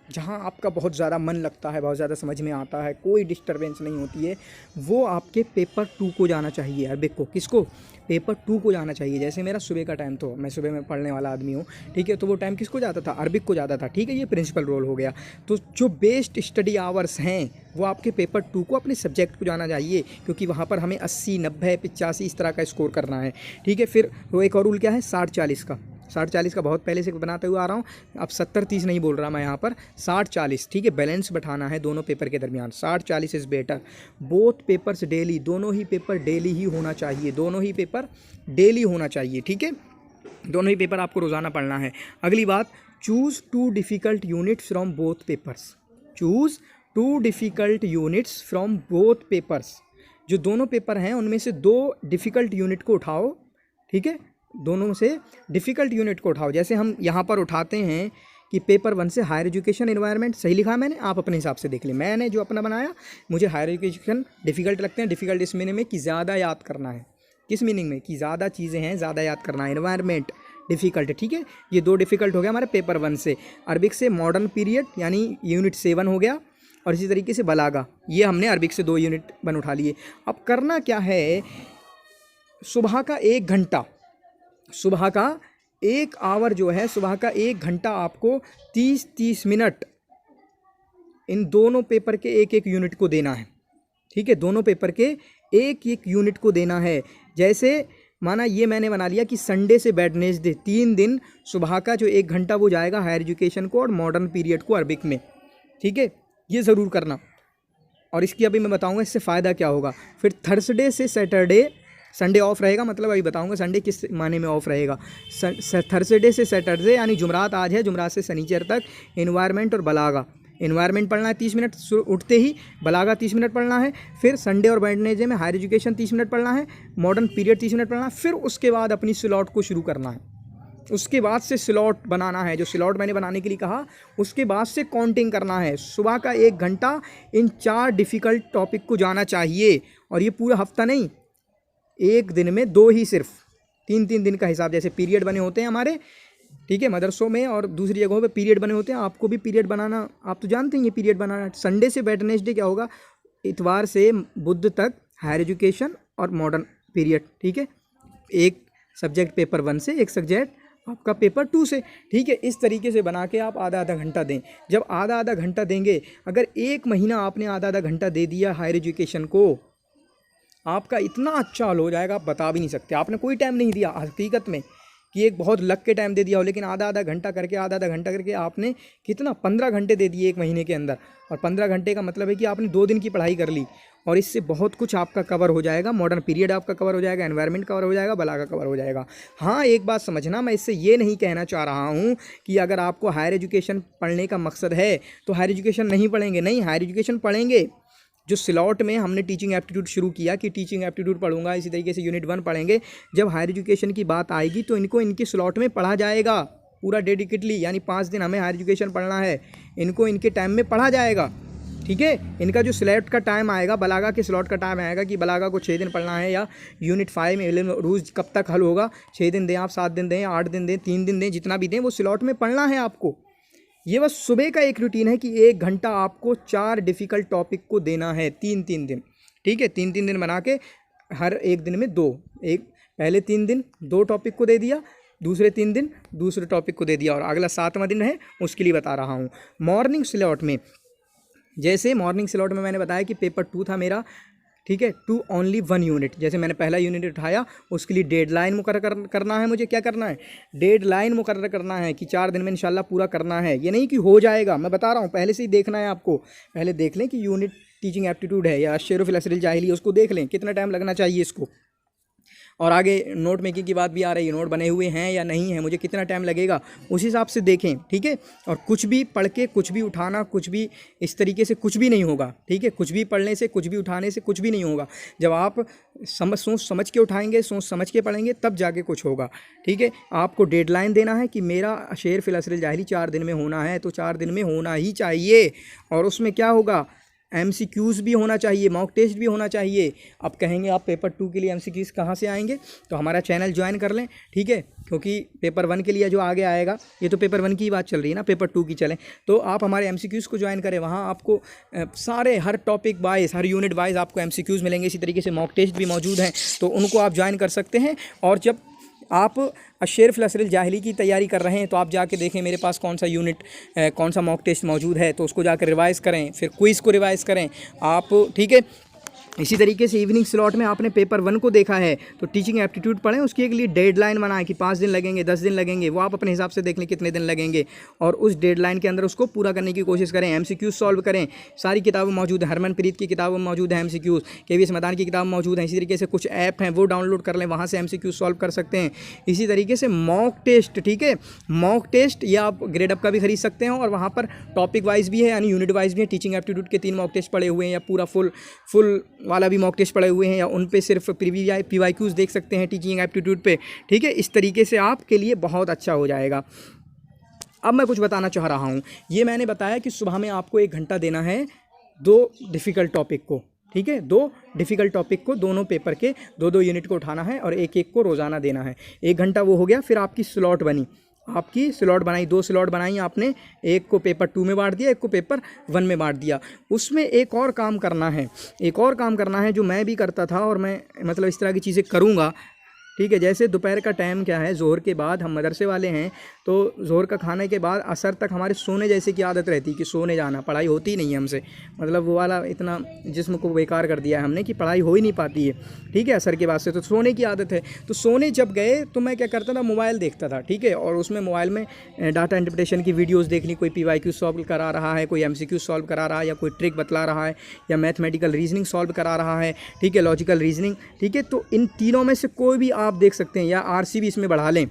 जहाँ आपका बहुत ज़्यादा मन लगता है, बहुत ज़्यादा समझ में आता है, कोई डिस्टर्बेंस नहीं होती है, वो आपके पेपर 2 को जाना चाहिए। अरबिक को, किसको? पेपर 2 को जाना चाहिए। जैसे मेरा सुबह का टाइम, तो मैं सुबह में पढ़ने वाला आदमी हूँ, ठीक है, तो वो टाइम किसको जाता था? अरबिक को जाता था, ठीक है। ये प्रिंसिपल रोल हो गया। तो जो बेस्ट स्टडी आवर्स हैं वो आपके पेपर 2 को, अपने सब्जेक्ट को जाना चाहिए, क्योंकि वहाँ पर हमें 80, 90, 85 इस तरह का स्कोर करना है, ठीक है। फिर वो एक और रूल क्या है, 60-40 का। 60-40 का बहुत पहले से बनाते हुए आ रहा हूँ, अब 70-30 नहीं बोल रहा मैं यहाँ पर, 60-40, ठीक है। बैलेंस बैठाना है दोनों पेपर के दरमियान। 60-40 is better. Both papers daily, दोनों ही पेपर डेली ही होना चाहिए, दोनों ही पेपर डेली होना चाहिए, ठीक है। दोनों ही पेपर आपको रोज़ाना पढ़ना है। अगली बात, choose 2 difficult units from both papers. Choose 2 difficult units from both papers. जो दोनों पेपर हैं उनमें से 2 डिफ़िकल्ट यूनिट को उठाओ, ठीक है। दोनों से डिफ़िकल्ट यूनिट को उठाओ। जैसे हम यहाँ पर उठाते हैं कि पेपर 1 से हायर एजुकेशन एनवायरनमेंट, सही लिखा मैंने, आप अपने हिसाब से देख लें। मैंने जो अपना बनाया, मुझे हायर एजुकेशन डिफ़िकल्ट लगते हैं। डिफ़िकल्ट इस मीनिंग में कि ज़्यादा याद करना है। किस मीनिंग में? कि ज़्यादा चीज़ें हैं, ज़्यादा याद करना है। एनवायरनमेंट डिफ़िकल्ट है, ठीक है। ये 2 डिफ़िकल्ट हो गया हमारे पेपर 1 से। अरबिक से मॉडर्न पीरियड यानी यूनिट 7 हो गया, और इसी तरीके से बलागा, ये हमने अरबिक से 2 यूनिट 1 उठा लिए। अब करना क्या है, सुबह का 1 घंटा, सुबह का 1 आवर जो है, सुबह का 1 घंटा आपको 30-30 मिनट इन दोनों पेपर के एक एक यूनिट को देना है, ठीक है। दोनों पेपर के एक एक यूनिट को देना है। जैसे माना ये मैंने बना लिया कि संडे से वेडनेसडे 3 दिन सुबह का जो 1 घंटा वो जाएगा हायर एजुकेशन को और मॉडर्न पीरियड को अरबिक में, ठीक है। ये ज़रूर करना। और इसकी अभी मैं बताऊँगा इससे फ़ायदा क्या होगा। फिर थर्सडे से सैटरडे, संडे ऑफ रहेगा, मतलब अभी बताऊंगा संडे किस माने में ऑफ रहेगा। थर्सडे से सैटरडे यानी जुमरात आज है, जुमरात से शनिचर तक एनवायरनमेंट और बलागा। एनवायरनमेंट पढ़ना है 30 मिनट उठते ही, बलागा 30 मिनट पढ़ना है। फिर संडे और वेडनेसडे में हायर एजुकेशन 30 मिनट पढ़ना है, मॉडर्न पीरियड 30 मिनट पढ़ना है। फिर उसके बाद अपनी स्लॉट को शुरू करना है। उसके बाद से स्लॉट बनाना है, जो स्लॉट मैंने बनाने के लिए कहा, उसके बाद से काउंटिंग करना है। सुबह का 1 घंटा इन 4 डिफ़िकल्ट टॉपिक को जाना चाहिए। और ये पूरा हफ्ता नहीं, एक दिन में 2 ही, सिर्फ 3-3 दिन का हिसाब। जैसे पीरियड बने होते हैं हमारे, ठीक है, मदरसों में और दूसरी जगहों पे पीरियड बने होते हैं। आपको भी पीरियड बनाना, आप तो जानते हैं ये पीरियड बनाना। संडे से वेडनेसडे क्या होगा, इतवार से बुध तक हायर एजुकेशन और मॉडर्न पीरियड, ठीक है। एक सब्जेक्ट पेपर 1 से, एक सब्जेक्ट आपका पेपर 2 से, ठीक है। इस तरीके से बना के आप आधा घंटा दें। जब आधा घंटा देंगे, अगर 1 महीना आपने आधा घंटा दे दिया हायर एजुकेशन को, आपका इतना अच्छा हल हो जाएगा, आप बता भी नहीं सकते। आपने कोई टाइम नहीं दिया हकीकत में कि एक बहुत लग के टाइम दे दिया हो, लेकिन आधा घंटा करके, आधा घंटा करके आपने कितना 15 घंटे दे दिए 1 महीने के अंदर। और 15 घंटे का मतलब है कि आपने 2 दिन की पढ़ाई कर ली, और इससे बहुत कुछ आपका कवर हो जाएगा। मॉडर्न पीरियड आपका कवर हो जाएगा, एनवायरनमेंट कवर हो जाएगा, बलागा कवर हो जाएगा। हाँ, एक बात समझना, मैं इससे ये नहीं कहना चाह रहा हूँ कि अगर आपको हायर एजुकेशन पढ़ने का मकसद है तो हायर एजुकेशन नहीं पढ़ेंगे। नहीं, हायर एजुकेशन पढ़ेंगे। जो स्लॉट में हमने टीचिंग एप्टीट्यूड शुरू किया कि टीचिंग एप्टीट्यूड पढ़ूंगा, इसी तरीके से यूनिट 1 पढ़ेंगे। जब हायर एजुकेशन की बात आएगी तो इनको इनके स्लॉट में पढ़ा जाएगा पूरा डेडिकेटली, यानी 5 दिन हमें हायर एजुकेशन पढ़ना है, इनको इनके टाइम में पढ़ा जाएगा, ठीक है। इनका जो स्लॉट का टाइम आएगा, बलागा के स्लॉट का टाइम आएगा कि बलागा को 6 दिन पढ़ना है, या यूनिट 5 में इल्म रूज कब तक हल होगा, 6 दिन दें आप, 7 दिन दें, 8 दिन दें, 3 दिन दें, जितना भी दें वो स्लॉट में पढ़ना है आपको। ये बस सुबह का एक रूटीन है कि 1 घंटा आपको 4 डिफ़िकल्ट टॉपिक को देना है 3-3 दिन, ठीक है। 3-3 दिन बना के हर एक दिन में 2, एक पहले 3 दिन 2 टॉपिक को दे दिया, दूसरे 3 दिन दूसरे टॉपिक को दे दिया, और अगला 7वां दिन है उसके लिए बता रहा हूँ। मॉर्निंग स्लॉट में, जैसे मॉर्निंग स्लॉट में मैंने बताया कि पेपर 2 था मेरा, ठीक है, 2 ओनली 1 यूनिट। जैसे मैंने पहला यूनिट उठाया, उसके लिए डेडलाइन मुकर्रर करना है, मुझे क्या करना है, डेडलाइन मुकर्रर करना है कि 4 दिन में इंशाल्लाह पूरा करना है। ये नहीं कि हो जाएगा, मैं बता रहा हूँ, पहले से ही देखना है आपको। पहले देख लें कि यूनिट टीचिंग एप्टीट्यूड है या शेर फिल असरिल जाहिली, उसको देख लें कितना टाइम लगना चाहिए इसको। और आगे नोट मेकिंग की बात भी आ रही है, नोट बने हुए हैं या नहीं है, मुझे कितना टाइम लगेगा, उस हिसाब से देखें, ठीक है। और कुछ भी पढ़ के कुछ भी उठाना, कुछ भी इस तरीके से कुछ भी नहीं होगा, ठीक है। कुछ भी पढ़ने से, कुछ भी उठाने से कुछ भी नहीं होगा। जब आप सोच समझ के उठाएंगे, सोच समझ के पढ़ेंगे, तब जाके कुछ होगा, ठीक है। आपको डेडलाइन देना है कि मेरा शेर फिल असरिल जाहिली 4 दिन में होना है, तो 4 दिन में होना ही चाहिए। और उसमें क्या होगा, MCQs भी होना चाहिए, मॉक टेस्ट भी होना चाहिए। अब कहेंगे आप पेपर 2 के लिए MCQs कहाँ से आएंगे, तो हमारा चैनल ज्वाइन कर लें, ठीक है, क्योंकि पेपर 1 के लिए जो आगे आएगा, ये तो पेपर 1 की बात चल रही है ना, पेपर 2 की चलें, तो आप हमारे MCQs को ज्वाइन करें। वहाँ आपको सारे हर टॉपिक वाइज, हर यूनिट वाइज आपको MCQs मिलेंगे। इसी तरीके से मॉक टेस्ट भी मौजूद हैं, तो उनको आप ज्वाइन कर सकते हैं। और जब आप शेर फिल असरिल जाहिली की तैयारी कर रहे हैं, तो आप जाके देखें मेरे पास कौन सा यूनिट, कौन सा मॉक टेस्ट मौजूद है, तो उसको जाकर रिवाइज़ करें, फिर क्विज़ को रिवाइज़ करें आप, ठीक है। इसी तरीके से इवनिंग स्लॉट में आपने पेपर 1 को देखा है, तो टीचिंग एप्टीट्यूड पढ़ें, उसकी एक लिए डेडलाइन बनाएं कि 5 दिन लगेंगे, 10 दिन लगेंगे, वो आप अपने हिसाब से देख लें कितने दिन लगेंगे, और उस डेडलाइन के अंदर उसको पूरा करने की कोशिश करें। MCQs सॉल्व करें, सारी किताबें मौजूद हैं, हरमनप्रीत की किताबें मौजूद हैं, MCQs KVS मैदान की किताब मौजूद हैं। इसी तरीके से कुछ ऐप हैं, वो डाउनलोड कर लें, वहाँ से MCQs सॉल्व कर सकते हैं। इसी तरीके से मॉक टेस्ट, ठीक है, मॉक टेस्ट या आप ग्रेड अप का भी खरीद सकते हैं, और वहाँ पर टॉपिक वाइज भी है, यानी यूनिट वाइज भी है। टीचिंग एप्टीट्यूड के 3 मॉक टेस्ट पड़े हुए हैं, या पूरा फुल वाला भी मॉक टेस्ट पड़े हुए हैं, या उन पे सिर्फ PYQs देख सकते हैं टीचिंग एप्टीट्यूड पे, ठीक है। इस तरीके से आपके लिए बहुत अच्छा हो जाएगा। अब मैं कुछ बताना चाह रहा हूँ। ये मैंने बताया कि सुबह में आपको 1 घंटा देना है 2 डिफ़िकल्ट टॉपिक को, ठीक है, 2 डिफ़िकल्ट टॉपिक को, दोनों पेपर के 2-2 यूनिट को उठाना है, और 1-1 को रोज़ाना देना है। 1 घंटा वो हो गया। फिर आपकी स्लॉट बनी, आपकी स्लॉट बनाई, 2 स्लॉट बनाई आपने, एक को पेपर 2 में बांट दिया, एक को पेपर 1 में बांट दिया। उसमें एक और काम करना है, एक और काम करना है जो मैं भी करता था, और मैं मतलब इस तरह की चीज़ें करूँगा, ठीक है। जैसे दोपहर का टाइम क्या है, ज़ोहर के बाद, हम मदरसे वाले हैं, तो ज़ोहर का खाने के बाद असर तक हमारे सोने जैसे की आदत रहती है कि सोने जाना, पढ़ाई होती नहीं है हमसे, मतलब वो वाला इतना जिस्म को बेकार कर दिया है हमने कि पढ़ाई हो ही नहीं पाती है, ठीक है, असर के बाद से तो सोने की आदत है। तो सोने जब गए तो मैं क्या करता था, मोबाइल देखता था, ठीक है, और उसमें मोबाइल में डाटा इंटरप्रिटेशन की वीडियोज़ देख ली, कोई PYQ सॉल्व करा रहा है, कोई MCQ सॉल्व करा रहा है, या कोई ट्रिक बतला रहा है, या मैथमेटिकल रीजनिंग सॉल्व करा रहा है, ठीक है, लॉजिकल रीजनिंग, ठीक है। तो इन तीनों में से कोई भी आप देख सकते हैं, या RC भी इसमें बढ़ा लें।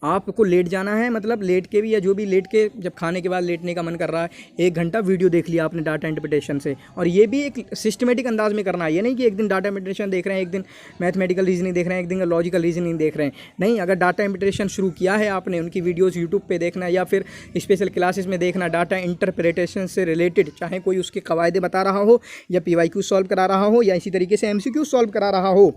आपको लेट जाना है, मतलब लेट के भी, या जो भी लेट के, जब खाने के बाद लेटने का मन कर रहा है, 1 घंटा वीडियो देख लिया आपने डाटा इंटरप्रिटेशन से, और ये भी एक सिस्टमेटिक अंदाज में करना है। ये नहीं कि एक दिन डाटा इंटरप्रिटेशन देख रहे हैं, एक दिन मैथमेटिकल रीजनिंग देख रहे हैं, एक दिन लॉजिकल रीजनिंग देख रहे हैं, नहीं। अगर डाटा इंटरप्रिटेशन शुरू किया है आपने, उनकी वीडियोज़ यूट्यूब पर देखना, या फिर स्पेशल क्लासेस में देखना डाटा इंटरप्रिटेशन से रिलेटेड, चाहे कोई उसके कवायदे बता रहा हो, या PYQ सॉल्व करा रहा हो, या इसी तरीके से MCQ सॉल्व करा रहा हो।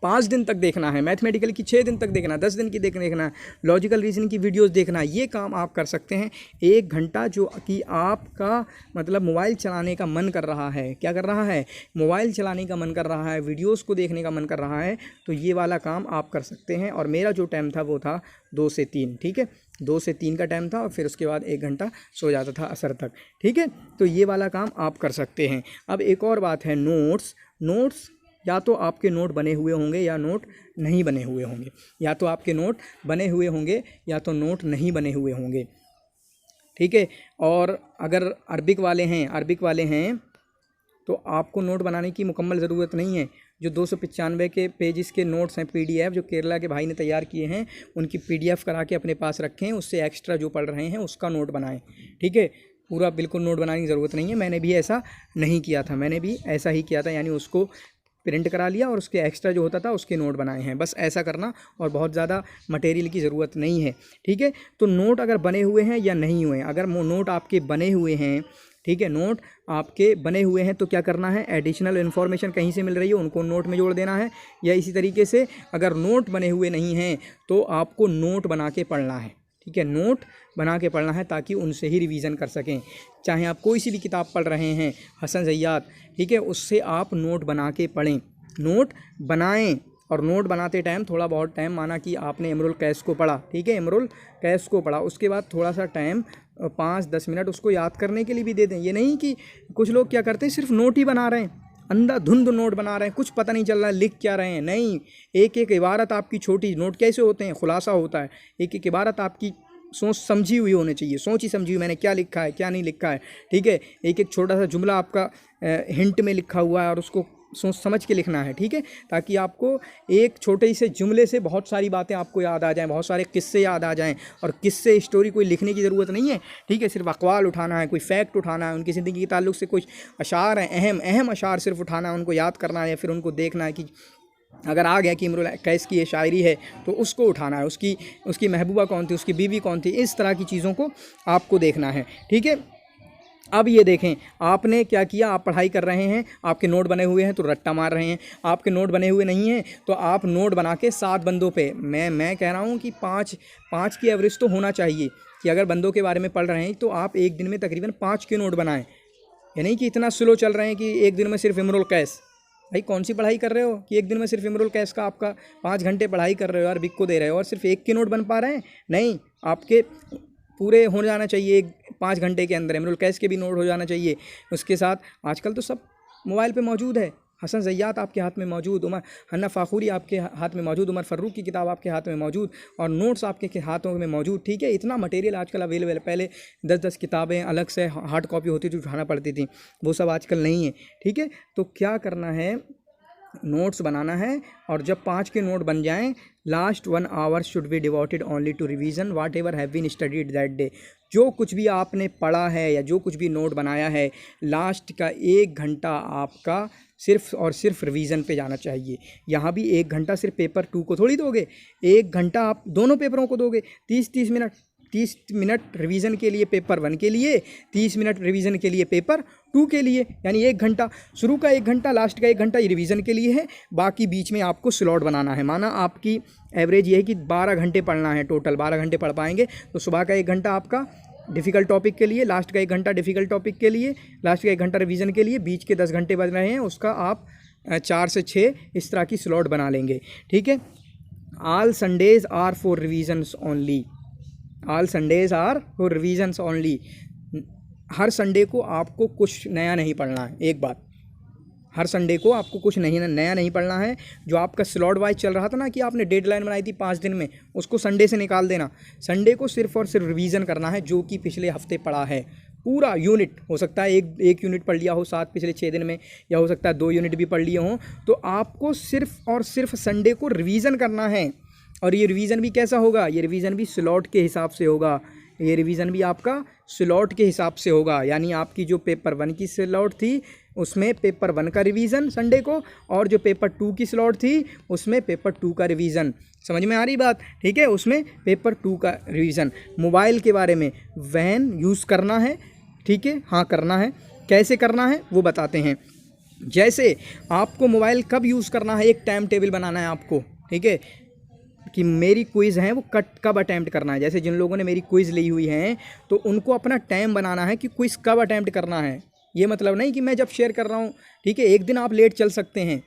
5 दिन तक देखना है, मैथमेटिकल की 6 दिन तक देखना, 10 दिन की देखना है, लॉजिकल रीजनिंग की वीडियोस देखना। ये काम आप कर सकते हैं। 1 घंटा जो कि आपका मतलब मोबाइल चलाने का मन कर रहा है, क्या कर रहा है, मोबाइल चलाने का मन कर रहा है, वीडियोस को देखने का मन कर रहा है, तो ये वाला काम आप कर सकते हैं। और मेरा जो टाइम था वो था 2 से 3, ठीक है, 2 से 3 का टाइम था, और फिर उसके बाद 1 घंटा सो जाता था असर तक, ठीक है। तो ये वाला काम आप कर सकते हैं। अब एक और बात है, नोट्स या तो आपके नोट बने हुए होंगे या नोट नहीं बने हुए होंगे, या तो आपके नोट बने हुए होंगे या तो नोट नहीं बने हुए होंगे, ठीक है। और अगर अरबिक वाले हैं तो आपको नोट बनाने की मुकम्मल ज़रूरत नहीं है। जो 295 के पेजेस के नोट्स हैं PDF, जो केरला के भाई ने तैयार किए हैं, उनकी PDF करा के अपने पास रखें, उससे एक्स्ट्रा जो पढ़ रहे हैं उसका नोट बनाएं, ठीक है। पूरा बिल्कुल नोट बनाने की ज़रूरत नहीं है। मैंने भी ऐसा नहीं किया था, मैंने भी ऐसा ही किया था, यानी उसको प्रिंट करा लिया और उसके एक्स्ट्रा जो होता था उसके नोट बनाए हैं, बस ऐसा करना, और बहुत ज़्यादा मटेरियल की ज़रूरत नहीं है, ठीक है। तो नोट अगर बने हुए हैं या नहीं हुए हैं, अगर नोट आपके बने हुए हैं ठीक है। नोट आपके बने हुए हैं तो क्या करना है, एडिशनल इन्फॉर्मेशन कहीं से मिल रही है उनको नोट में जोड़ देना है, या इसी तरीके से अगर नोट बने हुए नहीं हैं तो आपको नोट बना के पढ़ना है, ठीक है। नोट बना के पढ़ना है ताकि उनसे ही रिवीजन कर सकें। चाहे आप कोई सी भी किताब पढ़ रहे हैं हसन ज़ैयाद, ठीक है, उससे आप नोट बना के पढ़ें, नोट बनाएं। और नोट बनाते टाइम थोड़ा बहुत टाइम, माना कि आपने इमरुल कैस को पढ़ा, ठीक है, इमरुल कैस को पढ़ा, उसके बाद थोड़ा सा टाइम 5-10 मिनट उसको याद करने के लिए भी दे दें। ये नहीं कि कुछ लोग क्या करते हैं सिर्फ नोट ही बना रहे हैं, अंधाधुंध नोट बना रहे हैं, कुछ पता नहीं चल रहा है लिख क्या रहे हैं। नहीं, एक एक इबारत आपकी छोटी, नोट कैसे होते हैं, खुलासा होता है, एक एक इबारत आपकी सोच समझी हुई होनी चाहिए, सोची समझी हुई, मैंने क्या लिखा है क्या नहीं लिखा है, ठीक है। एक एक छोटा सा जुमला आपका हिंट में लिखा हुआ है और उसको सोच समझ के लिखना है, ठीक है, ताकि आपको एक छोटे से जुमले से बहुत सारी बातें आपको याद आ जाएं, बहुत सारे किस्से याद आ जाएं। और किस्से स्टोरी कोई लिखने की ज़रूरत नहीं है, ठीक है, सिर्फ अक़वाल उठाना है, कोई फैक्ट उठाना है, उनकी ज़िंदगी के ताल्लुक़ से कुछ अशार हैं, अहम अहम अशार सिर्फ उठाना है, उनको याद करना है, या फिर उनको देखना है कि अगर आ गया कि इमरुल कैस की ये शायरी है तो उसको उठाना है, उसकी महबूबा कौन थी, उसकी बीवी कौन थी, इस तरह की चीज़ों को आपको देखना है, ठीक है। अब ये देखें आपने क्या किया, आप पढ़ाई कर रहे हैं, आपके नोट बने हुए हैं तो रट्टा मार रहे हैं, आपके नोट बने हुए नहीं हैं तो आप नोट बना के 7 बंदों पे, मैं कह रहा हूँ कि 5 की एवरेज तो होना चाहिए, कि अगर बंदों के बारे में पढ़ रहे हैं तो आप एक दिन में तकरीबन 5 के नोट बनाएं। ये नहीं कि इतना स्लो चल रहे हैं कि एक दिन में सिर्फ इमरुल कैस, भाई कौन सी पढ़ाई कर रहे हो कि एक दिन में सिर्फ इमरुल कैस का आपका 5 घंटे पढ़ाई कर रहे हो और बिक को दे रहे हो और सिर्फ एक के नोट बन पा रहे हैं। नहीं, आपके पूरे हो जाना चाहिए 5 घंटे के अंदर, इमरुल कैस के भी नोट हो जाना चाहिए। उसके साथ आजकल तो सब मोबाइल पे मौजूद है, हसन ज़ैयाद आपके हाथ में मौजूद, उमर हन्ना फ़ाखुरी आपके हाथ में मौजूद, उमर फ़र्रुख की किताब आपके हाथ में मौजूद, और नोट्स आपके हाथों में मौजूद, ठीक है। इतना मटेरियल आजकल अवेलेबल है। पहले 10-10 किताबें अलग से हार्ड कॉपी होती थी, उठाना पड़ती थी, वो सब आजकल नहीं है, ठीक है। तो क्या करना है, नोट्स बनाना है, और जब 5 के नोट बन जाएं, last 1 hour should be devoted only to revision whatever have been studied that day. जो कुछ भी आपने पढ़ा है या जो कुछ भी नोट बनाया है, लास्ट का 1 घंटा आपका सिर्फ और सिर्फ रिवीजन पे जाना चाहिए। यहाँ भी 1 घंटा सिर्फ पेपर 2 को थोड़ी दोगे, 1 घंटा आप दोनों पेपरों को दोगे। 30 मिनट, 30 मिनट रिवीजन के लिए पेपर 1 के लिए, 30 मिनट रिवीजन के लिए पेपर 2 के लिए, यानी 1 घंटा शुरू का 1 घंटा, लास्ट का 1 घंटा ये रिवीजन के लिए है। बाकी बीच में आपको स्लॉट बनाना है। माना आपकी एवरेज ये है कि 12 घंटे पढ़ना है, टोटल 12 घंटे पढ़ पाएंगे, तो सुबह का 1 घंटा आपका डिफ़िकल्ट टॉपिक के लिए, लास्ट का 1 घंटा डिफ़िकल्ट टॉपिक के लिए, लास्ट का 1 घंटा रिवीजन के लिए, बीच के 10 घंटे बच रहे हैं, उसका आप 4 से 6 इस तरह की स्लॉट बना लेंगे, ठीक है। All Sundays are for revisions only, all Sundays are for revisions only. हर संडे को आपको कुछ नया नहीं पढ़ना है। एक बात, हर संडे को आपको कुछ नया नहीं पढ़ना है। जो आपका स्लॉट वाइज चल रहा था ना कि आपने डेडलाइन बनाई थी 5 दिन में, उसको संडे से निकाल देना। संडे को सिर्फ और सिर्फ रिवीजन करना है जो कि पिछले हफ्ते पढ़ा है। पूरा यूनिट, हो सकता है एक यूनिट पढ़ लिया हो 7 पिछले 6 दिन में, या हो सकता है 2 यूनिट भी पढ़ लिए हों, तो आपको सिर्फ और सिर्फ संडे को रिवीजन करना है। और ये रिवीजन भी कैसा होगा, ये रिवीजन भी स्लॉट के हिसाब से होगा, ये रिवीजन भी आपका स्लॉट के हिसाब से होगा। यानी आपकी जो पेपर 1 की स्लॉट थी उसमें पेपर 1 का रिवीजन संडे को, और जो पेपर 2 की स्लॉट थी उसमें पेपर 2 का रिवीजन। समझ में आ रही बात, ठीक है, उसमें पेपर 2 का रिवीजन। मोबाइल के बारे में वैन यूज़ करना है, ठीक है, हाँ करना है। कैसे करना है वो बताते हैं। जैसे आपको मोबाइल कब यूज़ करना है, एक टाइम टेबल बनाना है आपको, ठीक है, कि मेरी क्विज़ हैं वो कब अटैम्प्ट करना है। जैसे जिन लोगों ने मेरी क्विज़ ली हुई हैं तो उनको अपना टाइम बनाना है कि क्विज़ कब अटैम्प्ट करना है। ये मतलब नहीं कि मैं जब शेयर कर रहा हूँ, ठीक है, एक दिन आप लेट चल सकते हैं,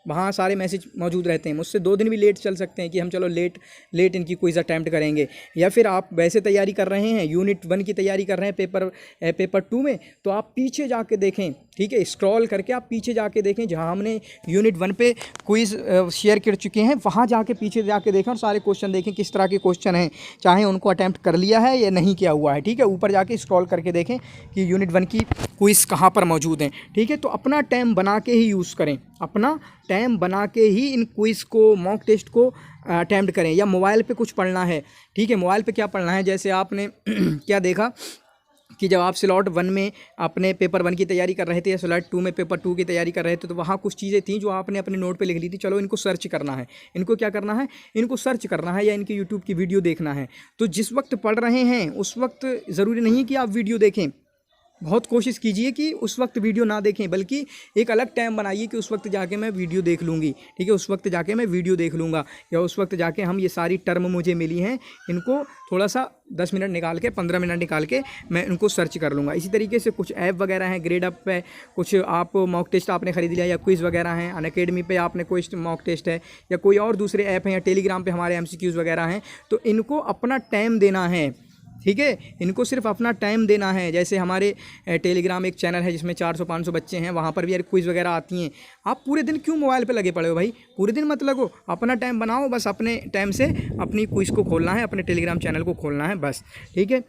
वहाँ सारे मैसेज मौजूद रहते हैं। मुझसे 2 दिन भी लेट चल सकते हैं कि हम चलो लेट इनकी क्विज़ अटैम्प्ट करेंगे। या फिर आप वैसे तैयारी कर रहे हैं, यूनिट 1 की तैयारी कर रहे हैं पेपर 2 में, तो आप पीछे जाके देखें, ठीक है, स्क्रॉल करके आप पीछे जाके देखें, जहाँ हमने यूनिट 1 पे क्विज़ शेयर कर चुके हैं वहाँ जाके पीछे जाके देखें और सारे क्वेश्चन देखें किस तरह के क्वेश्चन हैं, चाहे उनको अटैम्प्ट कर लिया है या नहीं किया हुआ है, ठीक है। ऊपर जाके स्क्रॉल करके देखें कि यूनिट 1 की क्विज़ कहाँ पर मौजूद हैं, ठीक है। तो अपना टाइम बना के ही यूज़ करें, अपना टाइम बना के ही इन क्विज़ को, मॉक टेस्ट को अटैम्प्ट करें। या मोबाइल पे कुछ पढ़ना है, ठीक है, मोबाइल पे क्या पढ़ना है, जैसे आपने क्या देखा कि जब आप स्लॉट 1 में अपने पेपर 1 की तैयारी कर रहे थे या स्लॉट 2 में पेपर 2 की तैयारी कर रहे थे, तो वहाँ कुछ चीज़ें थी जो आपने अपने नोट पे लिख ली थी। चलो इनको सर्च करना है, इनको क्या करना है, इनको सर्च करना है या इनकी यूट्यूब की वीडियो देखना है। तो जिस वक्त पढ़ रहे हैं उस वक्त ज़रूरी नहीं कि आप वीडियो देखें, बहुत कोशिश कीजिए कि उस वक्त वीडियो ना देखें, बल्कि एक अलग टाइम बनाइए कि उस वक्त जाके मैं वीडियो देख लूँगी, ठीक है, उस वक्त जाके मैं वीडियो देख लूँगा, या उस वक्त जाके हम ये सारी टर्म मुझे मिली हैं इनको थोड़ा सा 10 मिनट निकाल के 15 मिनट निकाल के मैं इनको सर्च कर लूँगा। इसी तरीके से कुछ ऐप वगैरह हैं, ग्रेड अप है, कुछ आप मॉक टेस्ट आपने ख़रीद लिया, या क्विज़ वगैरह हैं, अनअकैडमी पे आपने कोई मॉक टेस्ट है, या कोई और दूसरे ऐप हैं, या टेलीग्राम पे हमारे MCQs वगैरह हैं, तो इनको अपना टाइम देना है, ठीक है, इनको सिर्फ अपना टाइम देना है। जैसे हमारे टेलीग्राम एक चैनल है जिसमें 400-500 बच्चे हैं, वहाँ पर भी यार क्विज़ वगैरह आती हैं। आप पूरे दिन क्यों मोबाइल पे लगे पड़े हो भाई, पूरे दिन मत लगो, अपना टाइम बनाओ, बस अपने टाइम से अपनी क्विज़ को खोलना है, अपने टेलीग्राम चैनल को खोलना है बस, ठीक है।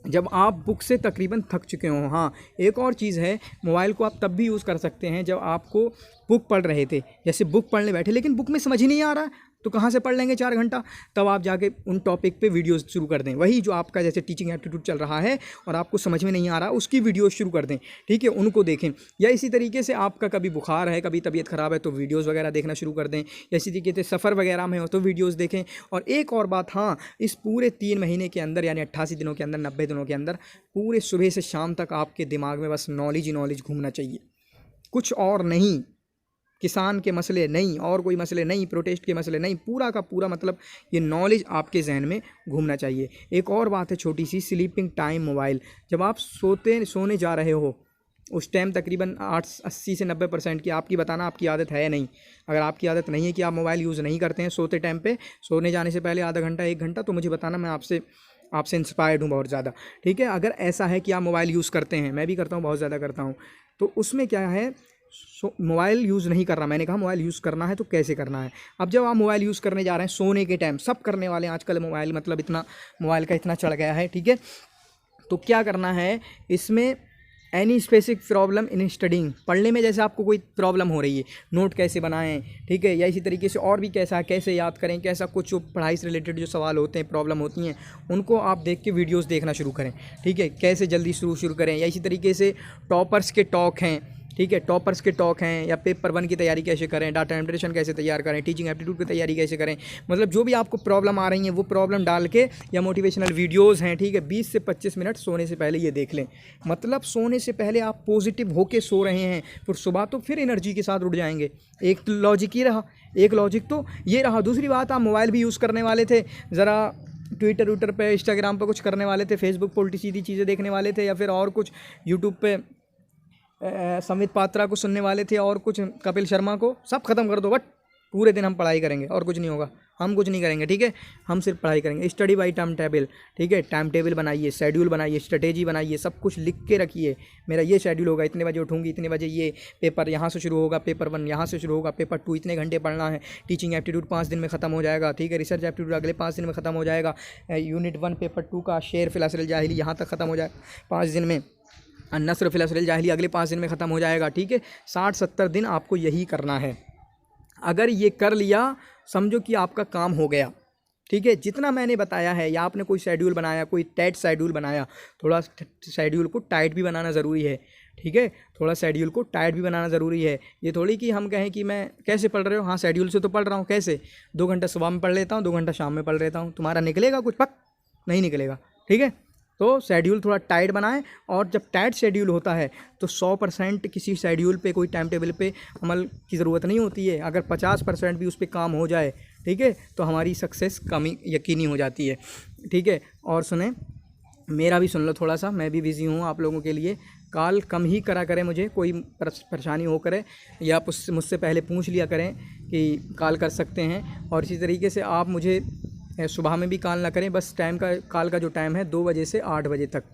जब आप बुक से तकरीबन थक चुके हो, हाँ एक और चीज़ है, मोबाइल को आप तब भी यूज़ कर सकते हैं जब आपको बुक पढ़ रहे थे, जैसे बुक पढ़ने बैठे लेकिन बुक में समझ ही नहीं आ रहा, तो कहाँ से पढ़ लेंगे 4 घंटा, तब आप जाके उन टॉपिक पे वीडियोस शुरू कर दें, वही जो आपका जैसे टीचिंग एप्टीट्यूड चल रहा है और आपको समझ में नहीं आ रहा, उसकी वीडियोस शुरू कर दें, ठीक है, उनको देखें। या इसी तरीके से आपका कभी बुखार है, कभी तबीयत ख़राब है, तो वीडियोज़ वगैरह देखना शुरू कर दें, या इसी तरीके से सफ़र वगैरह में हो तो वीडियोज़ देखें। और एक और बात, हाँ, इस पूरे 3 महीने के अंदर यानी 88 दिनों के अंदर, 90 दिनों के अंदर, पूरे सुबह से शाम तक आपके दिमाग में बस नॉलेज ही नॉलेज घूमना चाहिए, कुछ और नहीं। किसान के मसले नहीं, और कोई मसले नहीं, प्रोटेस्ट के मसले नहीं, पूरा का पूरा मतलब ये नॉलेज आपके जहन में घूमना चाहिए। एक और बात है छोटी सी, स्लीपिंग टाइम मोबाइल, जब आप सोने जा रहे हो उस टाइम तकरीबन 80 से 90% की आपकी बताना आपकी आदत है नहीं। अगर आपकी आदत नहीं है कि आप मोबाइल यूज़ नहीं करते हैं सोते टाइम पे, सोने जाने से पहले आधा घंटा 1 घंटा, तो मुझे बताना, मैं आपसे इंस्पायर्ड हूँ बहुत ज़्यादा, ठीक है। अगर ऐसा है कि आप मोबाइल यूज़ करते हैं, मैं भी करता हूँ, बहुत ज़्यादा करता हूँ, तो उसमें क्या है, मोबाइल यूज़ नहीं करना, मैंने कहा मोबाइल यूज़ करना है तो कैसे करना है। अब जब आप मोबाइल यूज़ करने जा रहे हैं सोने के टाइम, सब करने वाले हैं आजकल मोबाइल, मतलब इतना मोबाइल का इतना चढ़ गया है, ठीक है, तो क्या करना है इसमें, any specific problem in studying, पढ़ने में जैसे आपको कोई प्रॉब्लम हो रही है, नोट कैसे बनाएं, ठीक है, या इसी तरीके से और भी कैसे याद करें, कैसा कुछ पढ़ाई से रिलेटेड जो सवाल होते हैं, प्रॉब्लम होती हैं, उनको आप देख के वीडियोस देखना शुरू करें, ठीक है, कैसे जल्दी शुरू करें। या इसी तरीके से टॉपर्स के टॉक हैं, ठीक है, टॉपर्स के टॉक हैं, या पेपर 1 की तैयारी कैसे करें, डाटा इंप्रेशन कैसे तैयार करें, टीचिंग एप्टीट्यूड की तैयारी कैसे करें, मतलब जो भी आपको प्रॉब्लम आ रही है वो प्रॉब्लम डाल के, या मोटिवेशनल वीडियोज़ हैं, ठीक है, 20 से 25 मिनट सोने से पहले ये देख लें। मतलब सोने से पहले आप पॉजिटिव होके सो रहे हैं, फिर सुबह तो फिर एनर्जी के साथ उठ जाएंगे। एक लॉजिक ये रहा, एक लॉजिक तो ये रहा। दूसरी बात, आप मोबाइल भी यूज़ करने वाले थे, ज़रा ट्विटर पे, इंस्टाग्राम पे कुछ करने वाले थे, फेसबुक पर उल्टी सीधी चीज़ें देखने वाले थे, या फिर और कुछ यूट्यूब पे संबित पात्रा को सुनने वाले थे, और कुछ कपिल शर्मा को, सब खत्म कर दो, बट पूरे दिन हम पढ़ाई करेंगे और कुछ नहीं होगा, हम कुछ नहीं करेंगे, ठीक है, हम सिर्फ पढ़ाई करेंगे। स्टडी बाई टाइम टेबल, ठीक है, टाइम टेबल बनाइए, शेड्यूल बनाइए, स्ट्रेटेजी बनाइए, सब कुछ लिख के रखिए। मेरा ये शेड्यूल होगा, इतने बजे उठूंगी, इतने बजे ये पेपर यहाँ से शुरू होगा, पेपर 1 यहाँ से शुरू होगा, पेपर 2 इतने घंटे पढ़ना है, टीचिंग एप्टीट्यूड 5 दिन में ख़त्म हो जाएगा, ठीक है, रिसर्च एप्टीट्यूड अगले 5 दिन में ख़त्म हो जाएगा, यूनिट 1 पेपर 2 का शेर फिल जाहिली यहाँ तक ख़त्म हो जाएगा 5 दिन में, नस्र फिल जाहिली अगले 5 दिन में ख़त्म हो जाएगा, ठीक है। 60-70 दिन आपको यही करना है। अगर ये कर लिया, समझो कि आपका काम हो गया, ठीक है। जितना मैंने बताया है, या आपने कोई शेड्यूल बनाया, कोई टाइट शेड्यूल बनाया, थोड़ा शेड्यूल को टाइट भी बनाना ज़रूरी है, ठीक है, थोड़ा शेड्यूल को टाइट भी बनाना ज़रूरी है। ये थोड़ी कि हम कहें कि मैं कैसे पढ़ रहे हो, हाँ शेड्यूल से तो पढ़ रहा हूँ, कैसे 2 घंटा सुबह में पढ़ लेता हूँ, 2 घंटा शाम में पढ़ लेता हूँ, तुम्हारा निकलेगा कुछ? पक नहीं निकलेगा, ठीक है। तो शेड्यूल थोड़ा टाइट बनाएं, और जब टाइट शेड्यूल होता है तो 100% किसी शेड्यूल पे, कोई टाइम टेबल पे अमल की ज़रूरत नहीं होती है। अगर 50% भी उस पर काम हो जाए, ठीक है, तो हमारी सक्सेस कमी यकीनी हो जाती है, ठीक है। और सुने, मेरा भी सुन लो थोड़ा सा, मैं भी बिज़ी हूँ आप लोगों के लिए। कॉल कम ही करा करें, मुझे कोई परेशानी हो करे, या आप मुझसे पहले पूछ लिया करें कि कॉल कर सकते हैं। और इसी तरीके से आप मुझे सुबह में भी कॉल ना करें, बस कॉल का जो टाइम है 2 बजे से 8 बजे तक,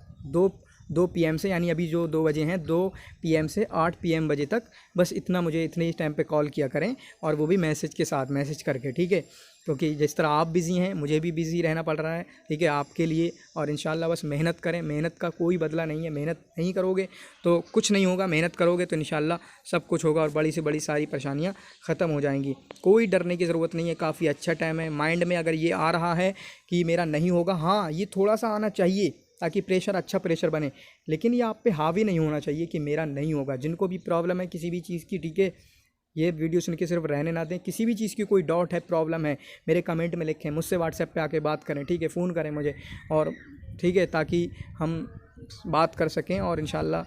2 PM से, यानी अभी जो 2 बजे हैं, 2 PM से 8 PM बजे तक, बस इतना मुझे इतने ही टाइम पे कॉल किया करें, और वो भी मैसेज के साथ, मैसेज करके, ठीक है। क्योंकि जिस तरह आप बिज़ी हैं, मुझे भी बिज़ी रहना पड़ रहा है, ठीक है, आपके लिए। और इंशाल्लाह बस मेहनत करें, मेहनत का कोई बदला नहीं है, मेहनत नहीं करोगे तो कुछ नहीं होगा, मेहनत करोगे तो इंशाल्लाह सब कुछ होगा, और बड़ी से बड़ी सारी परेशानियाँ ख़त्म हो जाएंगी। कोई डरने की ज़रूरत नहीं है, काफ़ी अच्छा टाइम है। माइंड में अगर ये आ रहा है कि मेरा नहीं होगा, हाँ ये थोड़ा सा आना चाहिए, ताकि प्रेशर, अच्छा प्रेशर बने, लेकिन ये आप पे हावी नहीं होना चाहिए कि मेरा नहीं होगा। जिनको भी प्रॉब्लम है किसी भी चीज़ की, ठीक है, ये वीडियो सुन के सिर्फ रहने ना दें। किसी भी चीज़ की कोई डाउट है, प्रॉब्लम है, मेरे कमेंट में लिखें, मुझसे व्हाट्सएप पे आके बात करें, ठीक है, फ़ोन करें मुझे, और ठीक है, ताकि हम बात कर सकें और इंशाल्लाह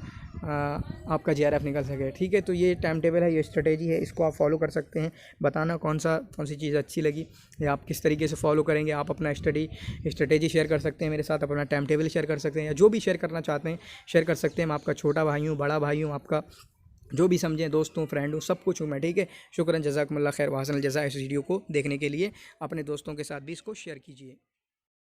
आपका JRF निकल सके। ठीक है, तो ये टाइम टेबल है, ये स्ट्रेटेजी है, इसको आप फॉलो कर सकते हैं। बताना कौन सी चीज़ अच्छी लगी या आप किस तरीके से फॉलो करेंगे। आप अपना स्ट्रेटेजी शेयर कर सकते हैं मेरे साथ, अपना टाइम टेबल शेयर कर सकते हैं, या जो भी शेयर करना चाहते हैं शेयर कर सकते हैं। मैं आपका छोटा भाई हूँ, बड़ा भाई हूँ, आपका जो भी समझें, दोस्त हूँ, फ्रेंड हूँ, सब कुछ हूँ मैं। ठीक है, शुक्रन, जज़ाकुमुल्लाह खैर, व हसनल जज़ा। इस वीडियो को देखने के लिए अपने दोस्तों के साथ भी इसको शेयर कीजिए।